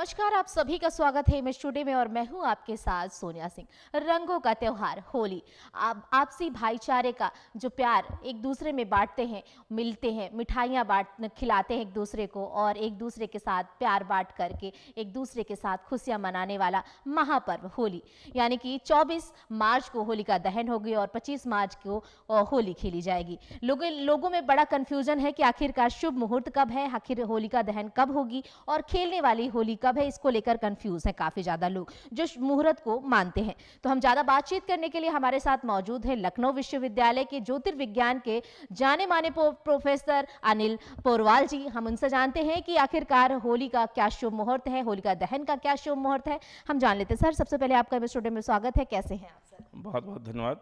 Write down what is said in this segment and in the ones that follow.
नमस्कार, आप सभी का स्वागत है इमेज टुडे में और मैं हूं आपके साथ सोनिया सिंह। रंगों का त्योहार होली, आप आपसी भाईचारे का जो प्यार एक दूसरे में बांटते हैं, मिलते हैं, मिठाइयां बांट खिलाते हैं एक दूसरे को और एक दूसरे के साथ प्यार बांट करके एक दूसरे के साथ खुशियां मनाने वाला महापर्व होली। यानी कि 24 मार्च को होलिका दहन होगी और 25 मार्च को होली खेली जाएगी। लोगों में बड़ा कंफ्यूजन है कि आखिरकार शुभ मुहूर्त कब है, आखिर होलिका दहन कब होगी और खेलने वाली होली कब है, इसको लेकर कंफ्यूज है काफी ज्यादा लोग जो मुहूर्त को मानते हैं। तो हम ज्यादा बातचीत करने के लिए हमारे साथ मौजूद है लखनऊ विश्वविद्यालय के ज्योतिर्विज्ञान के जाने माने प्रोफेसर अनिल पोरवाल जी। हम उनसे जानते हैं कि आखिरकार होली का क्या शुभ मुहूर्त है, होलिका दहन का क्या शुभ मुहूर्त है, हम जान लेते हैं। सर, सबसे पहले आपका इस स्टूडियो में स्वागत है, कैसे हैं आप सर? बहुत बहुत धन्यवाद।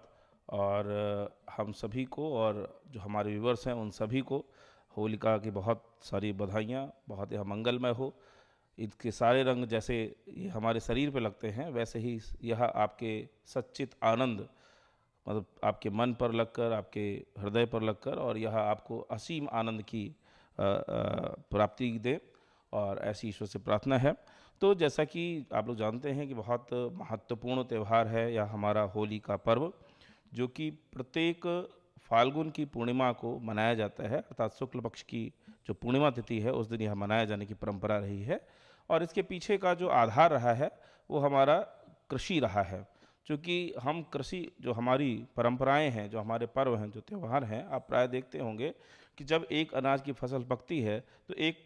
और हम सभी को और जो हमारे व्यूवर्स हैं उन सभी को होलिका की बहुत सारी बधाइयाँ। बहुत यह मंगलमय हो। इसके सारे रंग जैसे ये हमारे शरीर पे लगते हैं, वैसे ही यह आपके सच्चित आनंद, मतलब आपके मन पर लगकर, आपके हृदय पर लगकर, और यह आपको असीम आनंद की प्राप्ति दे, और ऐसी ईश्वर से प्रार्थना है। तो जैसा कि आप लोग जानते हैं कि बहुत महत्वपूर्ण त्यौहार है यह हमारा होली का पर्व, जो कि प्रत्येक फाल्गुन की पूर्णिमा को मनाया जाता है, अर्थात शुक्ल पक्ष की जो पूर्णिमा तिथि है उस दिन यह मनाया जाने की परंपरा रही है। और इसके पीछे का जो आधार रहा है वो हमारा कृषि रहा है। क्योंकि हम कृषि, जो हमारी परंपराएं हैं, जो हमारे पर्व हैं, जो त्यौहार हैं, आप प्राय देखते होंगे कि जब एक अनाज की फसल पकती है तो एक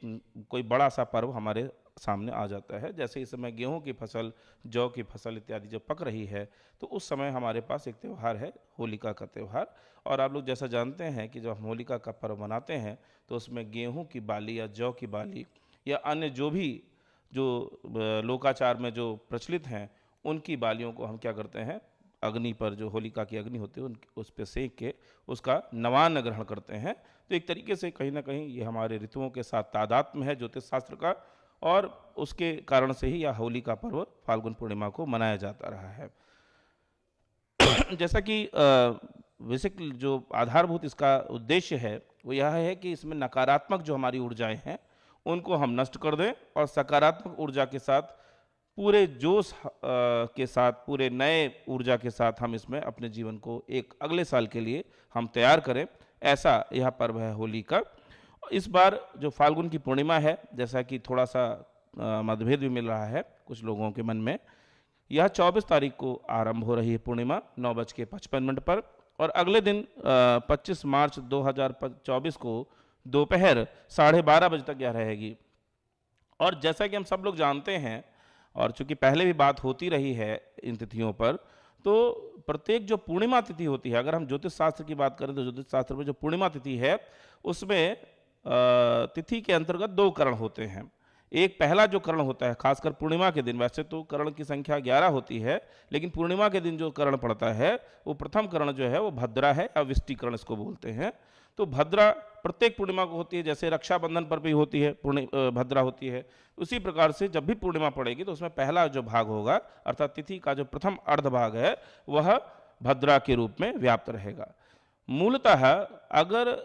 कोई बड़ा सा पर्व हमारे सामने आ जाता है। जैसे इस समय गेहूं की फसल, जौ की फसल इत्यादि जब पक रही है तो उस समय हमारे पास एक त्यौहार है, होलिका का त्यौहार। और आप लोग जैसा जानते हैं कि जब हम होलिका का पर्व मनाते हैं तो उसमें गेहूं की बाली या जौ की बाली या अन्य जो भी जो लोकाचार में जो प्रचलित हैं उनकी बालियों को हम क्या करते हैं, अग्नि पर, जो होलिका की अग्नि होती है उस पर सेक के उसका नवान्न ग्रहण करते हैं। तो एक तरीके से कहीं ना कहीं ये हमारे ऋतुओं के साथ तादात्म्य है ज्योतिष शास्त्र का, और उसके कारण से ही यह होली का पर्व फाल्गुन पूर्णिमा को मनाया जाता रहा है। जैसा कि बेसिक जो आधारभूत इसका उद्देश्य है वो यह है कि इसमें नकारात्मक जो हमारी ऊर्जाएं हैं उनको हम नष्ट कर दें और सकारात्मक ऊर्जा के साथ, पूरे जोश के साथ, पूरे नए ऊर्जा के साथ हम इसमें अपने जीवन को एक अगले साल के लिए हम तैयार करें, ऐसा यह पर्व है होली का। इस बार जो फाल्गुन की पूर्णिमा है, जैसा कि थोड़ा सा मतभेद भी मिल रहा है कुछ लोगों के मन में, यह 24 तारीख को आरंभ हो रही है पूर्णिमा 9:55 पर, और अगले दिन 25 मार्च 2024 को दोपहर 12:30 बजे तक यह रहेगी। और जैसा कि हम सब लोग जानते हैं, और चूंकि पहले भी बात होती रही है इन तिथियों पर, तो प्रत्येक जो पूर्णिमा तिथि होती है, अगर हम ज्योतिष शास्त्र की बात करें तो ज्योतिष शास्त्र में जो पूर्णिमा तिथि है उसमें तिथि के अंतर्गत 2 करण होते हैं। एक पहला जो करण होता है, खासकर पूर्णिमा के दिन, वैसे तो करण की संख्या 11 होती है, लेकिन पूर्णिमा के दिन जो करण पड़ता है वो प्रथम करण जो है वो भद्रा है, या विष्टि करण इसको बोलते हैं। तो भद्रा प्रत्येक पूर्णिमा को होती है, जैसे रक्षाबंधन पर भी होती है भद्रा होती है, उसी प्रकार से जब भी पूर्णिमा पड़ेगी तो उसमें पहला जो भाग होगा, अर्थात तिथि का जो प्रथम अर्ध भाग है वह भद्रा के रूप में व्याप्त रहेगा। मूलतः अगर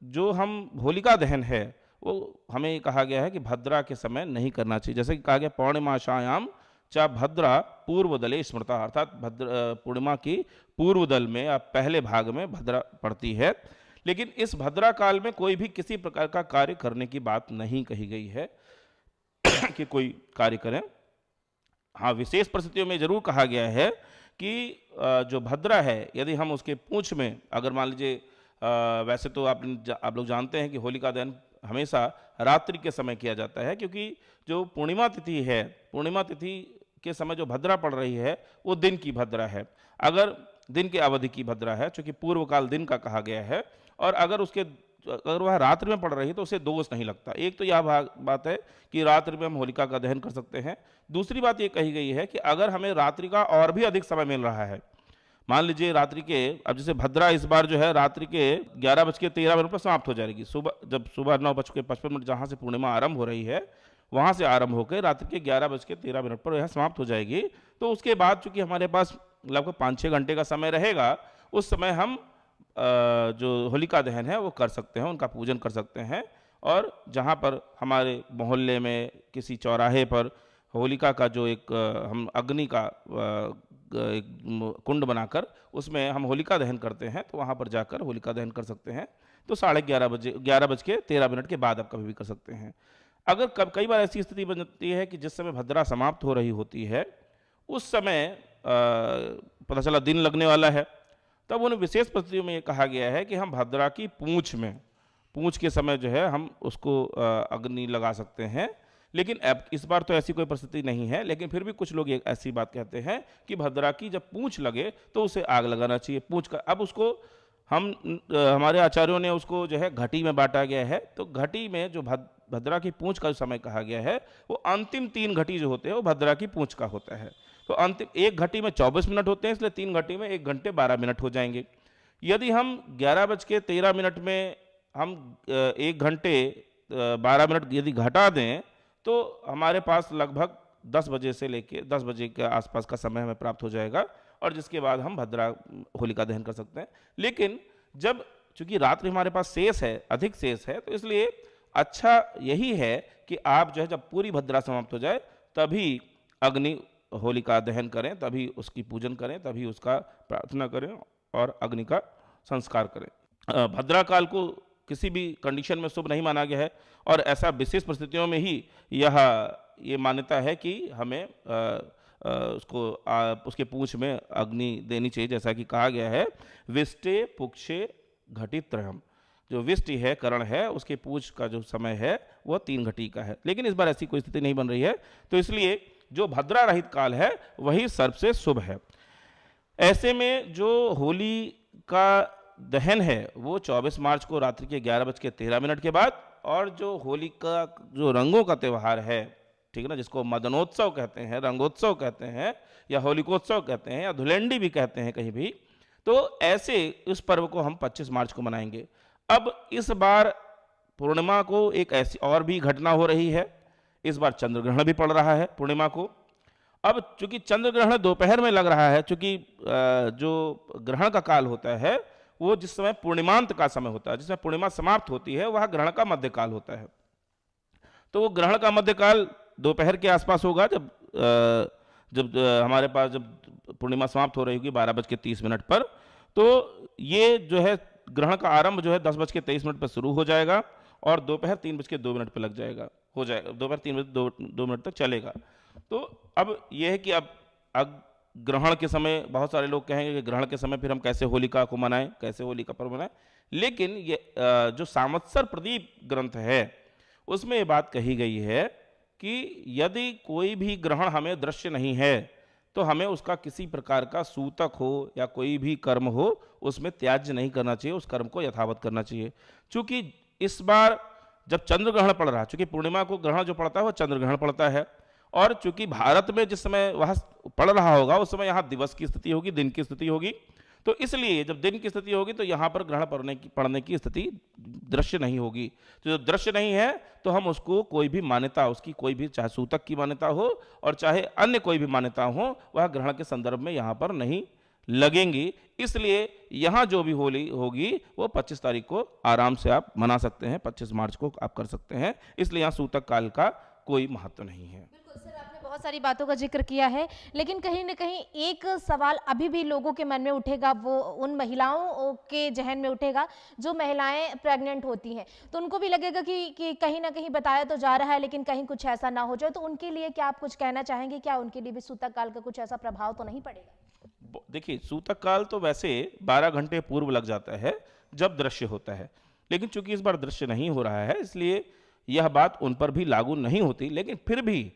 जो हम होलिका दहन है वो हमें कहा गया है कि भद्रा के समय नहीं करना चाहिए। जैसे कि कहा गया पौर्णिमाशायाम चा भद्रा पूर्व दले स्मृता, अर्थात पूर्णिमा की पूर्व दल में या पहले भाग में भद्रा पड़ती है। लेकिन इस भद्रा काल में कोई भी किसी प्रकार का कार्य करने की बात नहीं कही गई है कि कोई कार्य करें। हाँ, विशेष परिस्थितियों में जरूर कहा गया है कि जो भद्रा है, यदि हम उसके पूंछ में, अगर मान लीजिए, वैसे तो आप लोग जानते हैं कि होलिका दहन हमेशा रात्रि के समय किया जाता है, क्योंकि जो पूर्णिमा तिथि है, पूर्णिमा तिथि के समय जो भद्रा पड़ रही है वो दिन की भद्रा है। अगर दिन के अवधि की भद्रा है, चूंकि पूर्व काल दिन का कहा गया है, और अगर वह रात्रि में पड़ रही है तो उसे दोष नहीं लगता। एक तो यह बात है कि रात्रि में हम होलिका का दहन कर सकते हैं। दूसरी बात ये कही गई है कि अगर हमें रात्रि का और भी अधिक समय मिल रहा है, मान लीजिए रात्रि के, अब जैसे भद्रा इस बार जो है रात्रि के 11:13 पर समाप्त हो जाएगी। सुबह 9:55 जहाँ से पूर्णिमा आरंभ हो रही है वहाँ से आरंभ होकर रात्रि के 11:13 पर यह समाप्त हो जाएगी। तो उसके बाद चूंकि हमारे पास लगभग 5-6 घंटे का समय रहेगा, उस समय हम जो होलिका दहन है वो कर सकते हैं, उनका पूजन कर सकते हैं। और जहाँ पर हमारे मोहल्ले में किसी चौराहे पर होलिका का जो एक हम अग्नि का एक कुंड बनाकर उसमें हम होलिका दहन करते हैं, तो वहाँ पर जाकर होलिका दहन कर सकते हैं। तो 11:30 11:13 के बाद आप कभी भी कर सकते हैं। अगर कई बार ऐसी स्थिति बन जाती है कि जिस समय भद्रा समाप्त हो रही होती है, उस समय पता चला दिन लगने वाला है, तब उन विशेष परिस्थितियों में ये कहा गया है कि हम भद्रा की पूंछ के समय जो है हम उसको अग्नि लगा सकते हैं। लेकिन अब इस बार तो ऐसी कोई परिस्थिति नहीं है, लेकिन फिर भी कुछ लोग एक ऐसी बात कहते हैं कि भद्रा की जब पूंछ लगे तो उसे आग लगाना चाहिए। पूंछ का अब उसको हम हमारे आचार्यों ने उसको जो है घटी में बांटा गया है। तो घटी में जो भद्रा की पूंछ का जो समय कहा गया है, वो अंतिम 3 घटी जो होते हैं वो भद्रा की पूंछ का होता है। तो अंतिम एक घटी में 24 मिनट होते हैं, इसलिए 3 घटी में 1 घंटे 12 मिनट हो जाएंगे। यदि हम 11:13 में हम 1 घंटे 12 मिनट यदि घटा दें, तो हमारे पास लगभग 10 बजे से लेके 10 बजे के आसपास का समय हमें प्राप्त हो जाएगा, और जिसके बाद हम भद्रा होलिका दहन कर सकते हैं। लेकिन जब चूंकि रात्रि हमारे पास शेष है, अधिक शेष है, तो इसलिए अच्छा यही है कि आप जो है जब पूरी भद्रा समाप्त हो जाए तभी अग्नि होलिका दहन करें, तभी उसकी पूजन करें, तभी उसका प्रार्थना करें और अग्नि का संस्कार करें। भद्रा काल को किसी भी कंडीशन में शुभ नहीं माना गया है, और ऐसा विशेष परिस्थितियों में ही ये मान्यता है कि हमें उसके पूंछ में अग्नि देनी चाहिए, जैसा कि कहा गया है विष्टे पुक्षे घटित त्रयम। जो विष्टि है, करण है, उसके पूंछ का जो समय है वह 3 घटी का है। लेकिन इस बार ऐसी कोई स्थिति नहीं बन रही है, तो इसलिए जो भद्रा रहित काल है वही सबसे शुभ है। ऐसे में जो होली का दहन है वो 24 मार्च को रात्रि के 11:13 के बाद, और जो होली का जो रंगों का त्यौहार है, ठीक है ना, जिसको मदनोत्सव कहते हैं, रंगोत्सव कहते हैं, या होलिकोत्सव कहते हैं, या धुलेंडी भी कहते हैं कहीं भी, तो ऐसे इस पर्व को हम 25 मार्च को मनाएंगे। अब इस बार पूर्णिमा को एक ऐसी और भी घटना हो रही है, इस बार चंद्र ग्रहण भी पड़ रहा है पूर्णिमा को। अब चूंकि चंद्र ग्रहण दोपहर में लग रहा है, चूंकि जो ग्रहण का काल होता है वो जिस समय पूर्णिमांत का समय होता है, जिसमें पूर्णिमा समाप्त होती है, वह ग्रहण का मध्यकाल होता है। तो वो ग्रहण का मध्यकाल दोपहर के आसपास होगा, जब हमारे पास जब पूर्णिमा समाप्त हो रही होगी 12:30 पर। तो ये जो है ग्रहण का आरंभ जो है 10:23 पर शुरू हो जाएगा, और दोपहर 3:02 पर लग जाएगा, हो जाएगा, दोपहर 3:02 तक चलेगा। तो अब यह है कि अब ग्रहण के समय बहुत सारे लोग कहेंगे कि ग्रहण के समय फिर हम कैसे होलिका को मनाएं, कैसे होली का पर्व मनाएं। लेकिन ये जो सांवत्सर प्रदीप ग्रंथ है उसमें ये बात कही गई है कि यदि कोई भी ग्रहण हमें दृश्य नहीं है तो हमें उसका किसी प्रकार का सूतक हो या कोई भी कर्म हो उसमें त्याज्य नहीं करना चाहिए, उस कर्म को यथावत करना चाहिए। चूंकि इस बार जब चंद्र ग्रहण पड़ रहा है, चूंकि पूर्णिमा को ग्रहण जो पड़ता है वह चंद्र ग्रहण पड़ता है, और चूंकि भारत में जिस समय वह पड़ रहा होगा उस समय यहाँ दिवस की स्थिति होगी, दिन की स्थिति होगी, तो इसलिए जब दिन की स्थिति होगी तो यहाँ पर ग्रहण पड़ने की स्थिति दृश्य नहीं होगी। तो जो दृश्य नहीं है तो हम उसको कोई भी मान्यता, उसकी कोई भी, चाहे सूतक की मान्यता हो और चाहे अन्य कोई भी मान्यता हो, वह ग्रहण के संदर्भ में यहाँ पर नहीं लगेंगी। इसलिए यहाँ जो भी होली होगी वो 25 तारीख को आराम से आप मना सकते हैं, 25 मार्च को आप कर सकते हैं। इसलिए यहाँ सूतक काल का कोई महत्व नहीं है। बिल्कुल सर, आपने बहुत सारी बातों का जिक्र किया है, लेकिन कहीं न कहीं एक सवाल अभी भी लोगों के मन में उठेगा, वो उन महिलाओं के जहन में उठेगा जो महिलाएं प्रेग्नेंट होती हैं। तो उनको भी लगेगा कि कहीं ना कहीं बताया तो जा रहा है लेकिन कहीं कुछ ऐसा ना हो जाए। तो उनके लिए क्या आप कुछ कहना चाहेंगे? क्या उनके लिए भी सूतक काल का कुछ ऐसा प्रभाव तो नहीं पड़ेगा? देखिए, सूतक काल तो वैसे 12 घंटे पूर्व लग जाता है जब दृश्य होता है, लेकिन चूंकि इस बार दृश्य नहीं हो रहा है इसलिए यह बात उन पर भी लागू नहीं होती। लेकिन फिर भी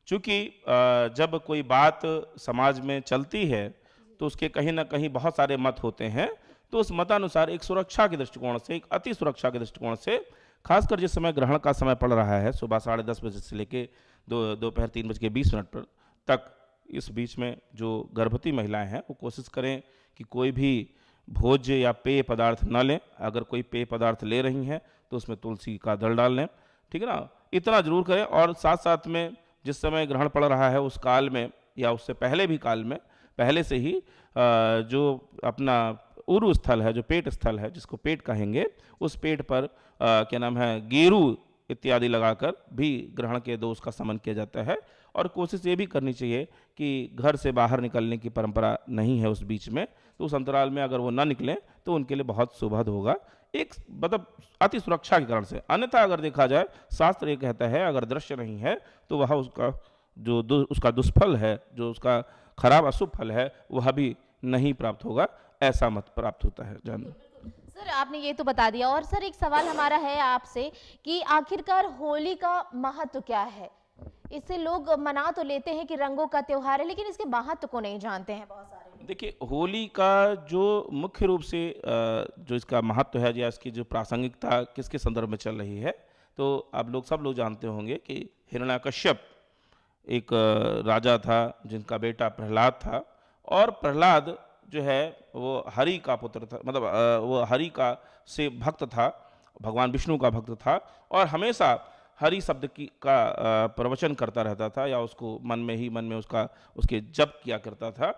चूंकि जब कोई बात समाज में चलती है तो उसके कहीं ना कहीं बहुत सारे मत होते हैं, तो उस मतानुसार एक सुरक्षा के दृष्टिकोण से, एक अति सुरक्षा के दृष्टिकोण से, खासकर जिस समय ग्रहण का समय पड़ रहा है सुबह 10:30 बजे से लेके दोपहर 3:20 पर तक, इस बीच में जो गर्भवती महिलाएं हैं वो कोशिश करें कि कोई भी भोज्य या पेय पदार्थ न लें। अगर कोई पेय पदार्थ ले रही हैं तो उसमें तुलसी का दल डाल लें, ठीक है ना, इतना जरूर करें। और साथ साथ में जिस समय ग्रहण पड़ रहा है उस काल में या उससे पहले भी काल में पहले से ही जो अपना उरु स्थल है, जो पेट स्थल है, जिसको पेट कहेंगे, उस पेट पर क्या नाम है, गेरू इत्यादि लगाकर भी ग्रहण के दोष का शमन किया जाता है। और कोशिश ये भी करनी चाहिए कि घर से बाहर निकलने की परंपरा नहीं है उस बीच में, तो उस अंतराल में अगर वो ना निकलें तो उनके लिए बहुत सुभद होगा, एक मतलब अति सुरक्षा के कारण से। अन्यथा अगर देखा जाए, शास्त्र ये कहता है अगर दृश्य नहीं है तो वह उसका उसका दुष्फल है, जो उसका खराब अशुभ फल है, वह भी नहीं प्राप्त होगा, ऐसा मत प्राप्त होता है। जान सर आपने ये तो बता दिया, और सर एक सवाल हमारा है आपसे कि आखिरकार होली का महत्व क्या है? इसे लोग मना तो लेते हैं कि रंगों का त्योहार है, लेकिन इसके महत्व को नहीं जानते हैं बहुत सारे लोग। देखिए, होली का जो मुख्य रूप से जो इसका महत्व है या इसकी जो प्रासंगिकता किसके संदर्भ में चल रही है, तो आप लोग सब लोग जानते होंगे कि हिरण्यकश्यप एक राजा था जिनका बेटा प्रहलाद था, और प्रहलाद जो है वो हरि का पुत्र था, मतलब वो हरि का से भक्त था, भगवान विष्णु का भक्त था, और हमेशा हरि शब्द का प्रवचन करता रहता था, या उसको मन में उसका उसके जप किया करता था।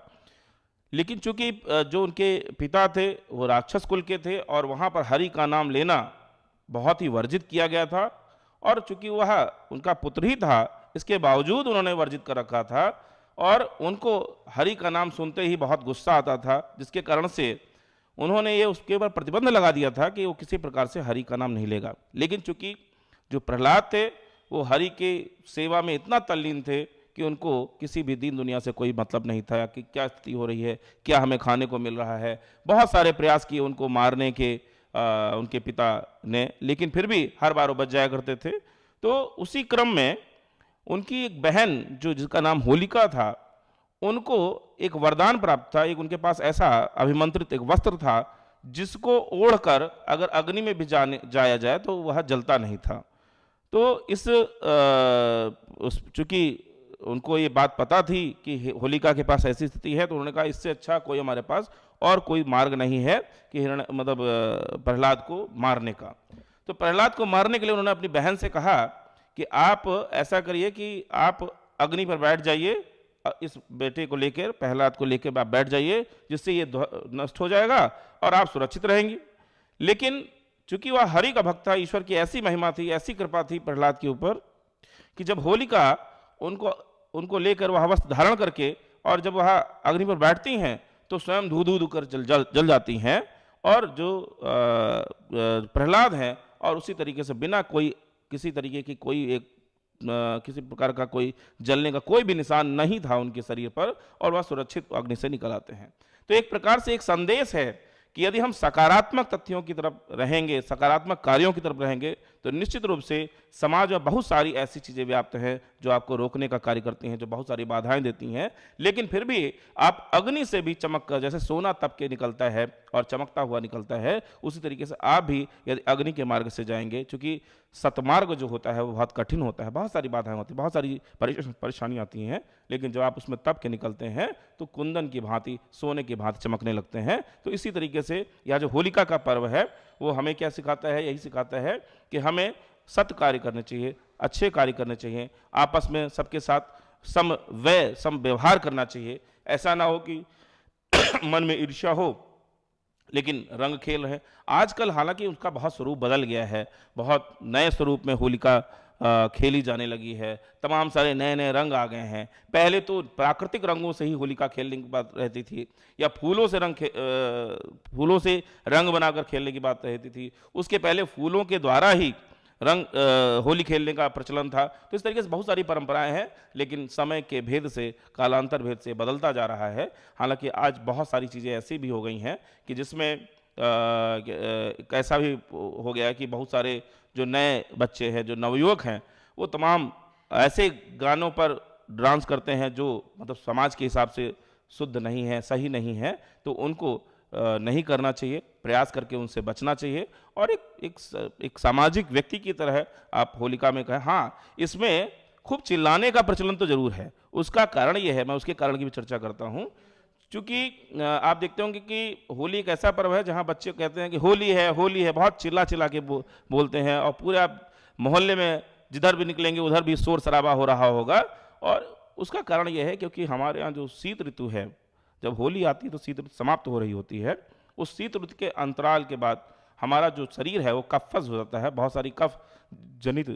लेकिन चूंकि जो उनके पिता थे वो राक्षस कुल के थे, और वहाँ पर हरि का नाम लेना बहुत ही वर्जित किया गया था, और चूंकि वह उनका पुत्र ही था, इसके बावजूद उन्होंने वर्जित कर रखा था, और उनको हरि का नाम सुनते ही बहुत गुस्सा आता था, जिसके कारण से उन्होंने ये उसके ऊपर प्रतिबंध लगा दिया था कि वो किसी प्रकार से हरि का नाम नहीं लेगा। लेकिन चूंकि जो प्रहलाद थे वो हरि के सेवा में इतना तल्लीन थे कि उनको किसी भी दीन दुनिया से कोई मतलब नहीं था कि क्या स्थिति हो रही है, क्या हमें खाने को मिल रहा है। बहुत सारे प्रयास किए उनको मारने के उनके पिता ने, लेकिन फिर भी हर बार वो बच जाया करते थे। तो उसी क्रम में उनकी एक बहन जो जिसका नाम होलिका था, उनको एक वरदान प्राप्त था। एक उनके पास ऐसा अभिमंत्रित एक वस्त्र था जिसको ओढ़कर अगर अग्नि में भी जाया जाए तो वह जलता नहीं था। तो चूंकि उनको ये बात पता थी कि होलिका के पास ऐसी स्थिति है, तो उन्होंने कहा इससे अच्छा कोई हमारे पास और कोई मार्ग नहीं है कि प्रहलाद को मारने का। तो प्रहलाद को मारने के लिए उन्होंने अपनी बहन से कहा कि आप ऐसा करिए कि आप अग्नि पर बैठ जाइए, इस बेटे को लेकर, प्रहलाद को लेकर आप बैठ जाइए, जिससे ये नष्ट हो जाएगा और आप सुरक्षित रहेंगी। लेकिन चूंकि वह हरि का भक्त था, ईश्वर की ऐसी महिमा थी, ऐसी कृपा थी प्रहलाद के ऊपर कि जब होलिका उनको लेकर वह वस्त्र धारण करके और जब वह अग्नि पर बैठती हैं तो स्वयं धू धू कर जल जाती हैं, और जो प्रहलाद हैं और उसी तरीके से बिना कोई किसी तरीके की किसी प्रकार का कोई जलने का कोई भी निशान नहीं था उनके शरीर पर, और वह सुरक्षित अग्नि से निकल आते हैं। तो एक प्रकार से एक संदेश है कि यदि हम सकारात्मक तथ्यों की तरफ रहेंगे, सकारात्मक कार्यों की तरफ रहेंगे, तो निश्चित रूप से समाज में बहुत सारी ऐसी चीज़ें व्याप्त हैं जो आपको रोकने का कार्य करती हैं, जो बहुत सारी बाधाएं देती हैं। लेकिन फिर भी आप अग्नि से भी चमक कर, जैसे सोना तप के निकलता है और चमकता हुआ निकलता है, उसी तरीके से आप भी यदि अग्नि के मार्ग से जाएंगे, चूंकि सतमार्ग जो होता है वो बहुत कठिन होता है, बहुत सारी बाधाएं होती हैं, बहुत सारी परेशानियां आती हैं, लेकिन जब आप उसमें तप के निकलते हैं तो कुंदन की भांति, सोने की भांति चमकने लगते हैं। तो इसी तरीके से यह जो होलिका का पर्व है वो हमें क्या सिखाता है? यही सिखाता है कि हमें सत्य कार्य करने चाहिए, अच्छे कार्य करने चाहिए, आपस में सबके साथ सम व्यवहार करना चाहिए। ऐसा ना हो कि मन में ईर्ष्या हो लेकिन रंग खेल है। आजकल हालांकि उसका बहुत स्वरूप बदल गया है, बहुत नए स्वरूप में होलिका खेली जाने लगी है, तमाम सारे नए नए रंग आ गए हैं। पहले तो प्राकृतिक रंगों से ही होलिका खेलने की बात रहती थी, या फूलों से रंग बनाकर खेलने की बात रहती थी। उसके पहले फूलों के द्वारा ही होली खेलने का प्रचलन था। तो इस तरीके से बहुत सारी परंपराएं हैं, लेकिन समय के भेद से, कालांतर भेद से बदलता जा रहा है। हालांकि आज बहुत सारी चीज़ें ऐसी भी हो गई हैं कि जिसमें ऐसा भी हो गया है कि बहुत सारे जो नए बच्चे हैं, जो नवयुवक हैं, वो तमाम ऐसे गानों पर डांस करते हैं जो मतलब समाज के हिसाब से शुद्ध नहीं है, सही नहीं है। तो उनको नहीं करना चाहिए, प्रयास करके उनसे बचना चाहिए, और एक सामाजिक व्यक्ति की तरह आप होलिका में कहें। हाँ, इसमें खूब चिल्लाने का प्रचलन तो जरूर है। उसका कारण ये है, मैं उसके कारण की भी चर्चा करता हूँ। क्योंकि आप देखते होंगे कि होली एक ऐसा पर्व है जहाँ बच्चे कहते हैं कि होली है, बहुत चिल्ला चिल्ला के बोलते हैं, और पूरे आप मोहल्ले में जिधर भी निकलेंगे उधर भी शोर शराबा हो रहा होगा। और उसका कारण यह है क्योंकि हमारे यहाँ जो शीत ऋतु है, जब होली आती है तो शीत ऋतु समाप्त हो रही होती है। उस शीत ऋतु के अंतराल के बाद हमारा जो शरीर है वो कफज हो जाता है, बहुत सारी कफ जनित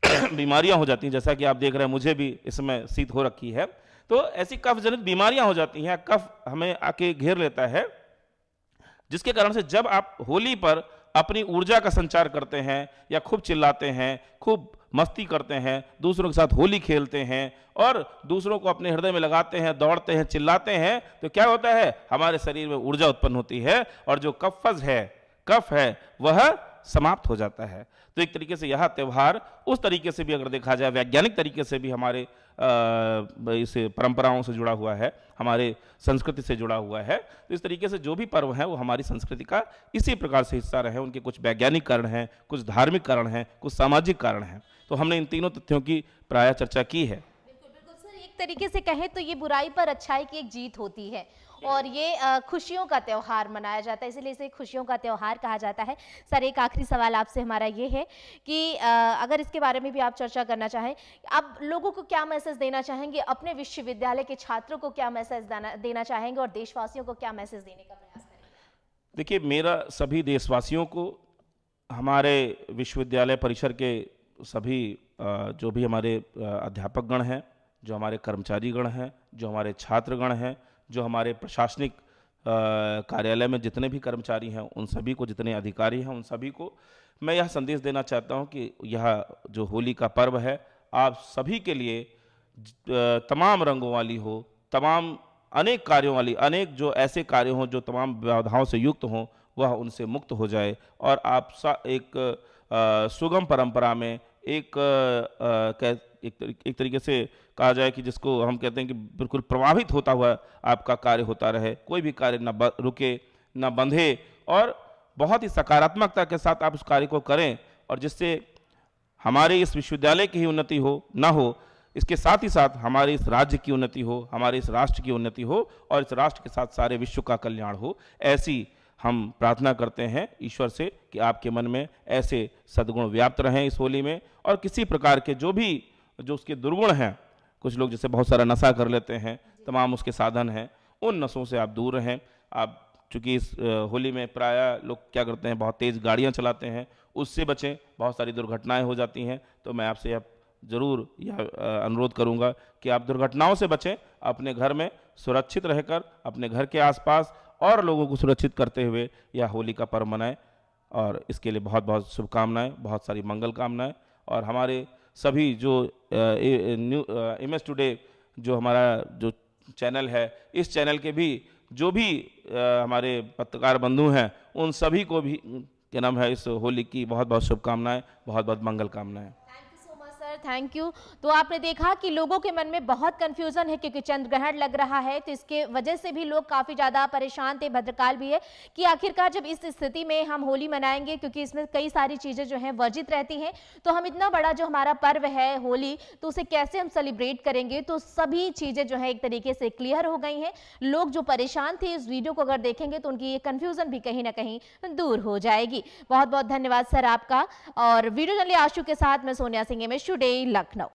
बीमारियां हो जाती हैं, जैसा कि आप देख रहे हैं मुझे भी इस समय शीत हो रखी है। तो ऐसी कफ जनित बीमारियां हो जाती हैं, कफ हमें आके घेर लेता है, जिसके कारण से जब आप होली पर अपनी ऊर्जा का संचार करते हैं या खूब चिल्लाते हैं, खूब मस्ती करते हैं, दूसरों के साथ होली खेलते हैं और दूसरों को अपने हृदय में लगाते हैं, दौड़ते हैं, चिल्लाते हैं, तो क्या होता है, हमारे शरीर में ऊर्जा उत्पन्न होती है और जो कफ है वह समाप्त हो जाता है। तो एक तरीके से यह त्यौहार उस तरीके से भी अगर देखा जाए, वैज्ञानिक तरीके से भी हमारे इस परंपराओं से जुड़ा हुआ है, हमारे संस्कृति से जुड़ा हुआ है। तो इस तरीके से जो भी पर्व हैं वो हमारी संस्कृति का इसी प्रकार से हिस्सा रहे। उनके कुछ वैज्ञानिक कारण हैं, कुछ धार्मिक कारण हैं, कुछ सामाजिक कारण हैं। तो हमने इन तीनों तथ्यों की प्रायः चर्चा की है। बिल्कुल, बिल्कुल सर, एक तरीके से कहें तो ये बुराई पर अच्छाई की एक जीत होती है और ये खुशियों का त्योहार मनाया जाता है, इसीलिए इसे खुशियों का त्योहार कहा जाता है। सर, एक आखिरी सवाल आपसे हमारा ये है कि अगर इसके बारे में भी आप चर्चा करना चाहें, आप लोगों को क्या मैसेज देना चाहेंगे, अपने विश्वविद्यालय के छात्रों को क्या मैसेज देना चाहेंगे और देशवासियों को क्या मैसेज देने का प्रयास करेंगे? देखिए, मेरा सभी देशवासियों को, हमारे विश्वविद्यालय परिसर के सभी जो भी हमारे अध्यापक गण हैं, जो हमारे कर्मचारी गण हैं, जो हमारे छात्रगण हैं, जो हमारे प्रशासनिक कार्यालय में जितने भी कर्मचारी हैं, उन सभी को, जितने अधिकारी हैं, उन सभी को मैं यह संदेश देना चाहता हूं कि यह जो होली का पर्व है, आप सभी के लिए तमाम रंगों वाली हो, तमाम अनेक कार्यों वाली, अनेक जो ऐसे कार्य हों जो तमाम व्यवधाओं से युक्त हों, वह उनसे मुक्त हो जाए और आप एक सुगम परंपरा में एक तरीके से कहा जाए कि जिसको हम कहते हैं कि बिल्कुल प्रभावित होता हुआ आपका कार्य होता रहे, कोई भी कार्य न रुके न बंधे और बहुत ही सकारात्मकता के साथ आप उस कार्य को करें और जिससे हमारे इस विश्वविद्यालय की ही उन्नति हो ना हो, इसके साथ ही साथ हमारे इस राज्य की उन्नति हो, हमारे इस राष्ट्र की उन्नति हो और इस राष्ट्र के साथ सारे विश्व का कल्याण हो। ऐसी हम प्रार्थना करते हैं ईश्वर से कि आपके मन में ऐसे सद्गुण व्याप्त रहें इस होली में और किसी प्रकार के जो उसके दुर्गुण हैं, कुछ लोग जैसे बहुत सारा नशा कर लेते हैं, तमाम उसके साधन हैं, उन नशों से आप दूर रहें। आप चूँकि इस होली में प्रायः लोग क्या करते हैं, बहुत तेज़ गाड़ियाँ चलाते हैं, उससे बचें, बहुत सारी दुर्घटनाएं हो जाती हैं। तो मैं आपसे ज़रूर यह अनुरोध करूंगा कि आप दुर्घटनाओं से बचें, अपने घर में सुरक्षित रहकर, अपने घर के आसपास और लोगों को सुरक्षित करते हुए यह होली का पर्व मनाएं और इसके लिए बहुत बहुत शुभकामनाएं, बहुत सारी मंगल कामनाएं। और हमारे सभी जो इमेज टुडे जो हमारा जो चैनल है, इस चैनल के भी जो भी हमारे पत्रकार बंधु हैं, उन सभी को भी क्या नाम है, इस होली की बहुत बहुत शुभकामनाएं, बहुत बहुत मंगल कामनाएं। Thank you. तो आपने देखा कि लोगों के मन में बहुत कंफ्यूजन है क्योंकि चंद्र ग्रहण लग रहा है, तो इसके वजह से भी लोग काफी ज्यादा परेशान थे। भद्रकाल भी है कि आखिरकार जब इस स्थिति में हम होली मनाएंगे, क्योंकि इसमें कई सारी चीजें जो हैं वर्जित रहती हैं, तो हम इतना बड़ा जो हमारा पर्व है होली, तो उसे कैसे हम सेलिब्रेट करेंगे। तो सभी चीजें जो है एक तरीके से क्लियर हो गई हैं। लोग जो परेशान थे इस वीडियो को अगर देखेंगे तो उनकी ये कंफ्यूजन भी कहीं ना कहीं दूर हो जाएगी। बहुत बहुत धन्यवाद सर आपका। और वीडियो जर्नलिस्ट आशु के साथ मैं सोनिया सिंह, इमेज टुडे, लखनऊ।